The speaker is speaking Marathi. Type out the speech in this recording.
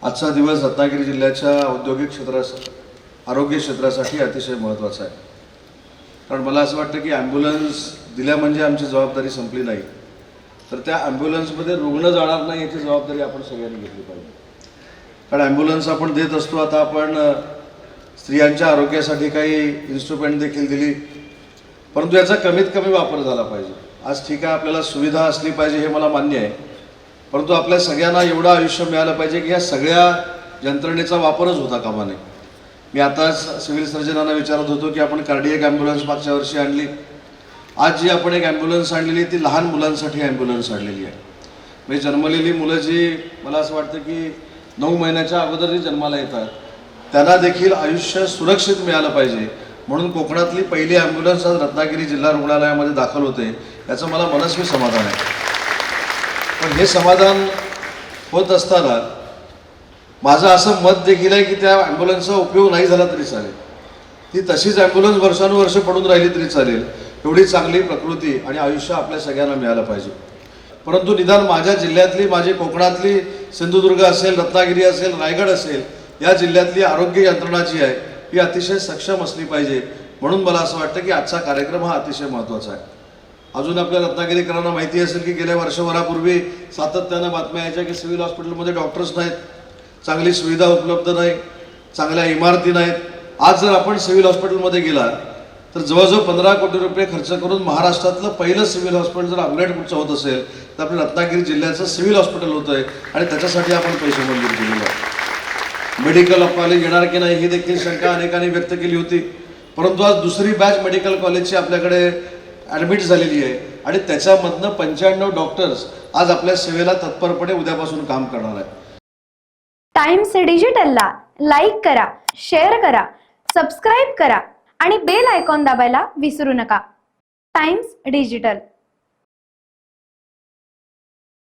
आजचा दिवस रत्नागिरी जिल्ह्याच्या औद्योगिक क्षेत्रासाठी आरोग्य क्षेत्रासाठी अतिशय महत्त्वाचा आहे। कारण मला असं वाटतं की ॲम्ब्युलन्स दिल्या म्हणजे आमची जबाबदारी संपली नाही, तर त्या ॲम्ब्युलन्समध्ये रुग्ण जाणार नाही याची जबाबदारी आपण सगळ्यांनी घेतली पाहिजे। कारण ॲम्ब्युलन्स आपण देत असतो, आता आपण स्त्रियांच्या आरोग्यासाठी काही इन्स्ट्रुमेंट देखील दिली, परंतु याचा कमीत कमी वापर झाला पाहिजे। आज ठीक आहे, आपल्याला सुविधा असली पाहिजे हे मला मान्य आहे, परंतु आपल्या सगळ्यांना एवढं आयुष्य मिळालं पाहिजे की या सगळ्या यंत्रणेचा वापरच होता कामा नये। मी आताच सिव्हिल सर्जनांना विचारत होतो की आपण कार्डियक ॲम्ब्युलन्स मागच्या वर्षी आणली, आज जी आपण एक ॲम्ब्युलन्स आणलेली ती लहान मुलांसाठी ॲम्ब्युलन्स आणलेली आहे। म्हणजे जन्मलेली मुलं जी मला असं वाटतं की 9 महिन्याच्या अगोदर जी जन्माला येतात त्यांना देखील आयुष्य सुरक्षित मिळालं पाहिजे, म्हणून कोकणातली पहिली ॲम्ब्युलन्स आज रत्नागिरी जिल्हा रुग्णालयामध्ये दाखल होते, याचं मला मनस्वी समाधान आहे। पण हे समाधान होत असताना माझं असं मत देखील आहे की त्या ॲम्ब्युलन्सचा उपयोग नाही झाला तरी चालेल, ती तशीच ॲम्ब्युलन्स वर्षानुवर्ष पडून राहिली तरी चालेल, एवढी चांगली प्रकृती आणि आयुष्य आपल्या सगळ्यांना मिळालं पाहिजे। परंतु निदान माझ्या जिल्ह्यातली, माझी कोकणातली, सिंधुदुर्ग असेल, रत्नागिरी असेल, रायगड असेल, या जिल्ह्यातली आरोग्य यंत्रणा जी आहे ही अतिशय सक्षम असली पाहिजे, म्हणून मला असं वाटतं की आजचा कार्यक्रम हा अतिशय महत्त्वाचा आहे। अजून आपल्या रत्नागिरीकरांना माहिती असेल की गेल्या वर्षभरापूर्वी सातत्यानं बातम्या यायच्या की सिव्हिल हॉस्पिटलमध्ये डॉक्टर्स नाहीत, चांगली सुविधा उपलब्ध नाही, चांगल्या इमारती नाहीत। आज जर आपण सिव्हिल हॉस्पिटलमध्ये गेला तर जवळजवळ 15 कोटी रुपये खर्च करून महाराष्ट्रातलं पहिलं सिव्हिल हॉस्पिटल जर अपग्रेडचं होत असेल तर आपल्या रत्नागिरी जिल्ह्याचं सिव्हिल हॉस्पिटल होतं आहे, आणि त्याच्यासाठी आपण पैसे मंजूर केलेले आहेत। मेडिकल कॉलेज येणार की नाही ही देखील शंका अनेकांनी व्यक्त केली होती, परंतु आज दुसरी बॅच मेडिकल कॉलेजची आपल्याकडे ॲडमिट झालेली आहे, आणि त्याच्यामधनं 95 डॉक्टर्स आज आपल्या सेवेला तत्परपणे उद्यापासून काम करणार आहेत। टाइम्स डिजिटलला लाईक करा, शेअर करा, सबस्क्राईब करा आणि बेल आयकॉन दाबायला विसरू नका। Times digital.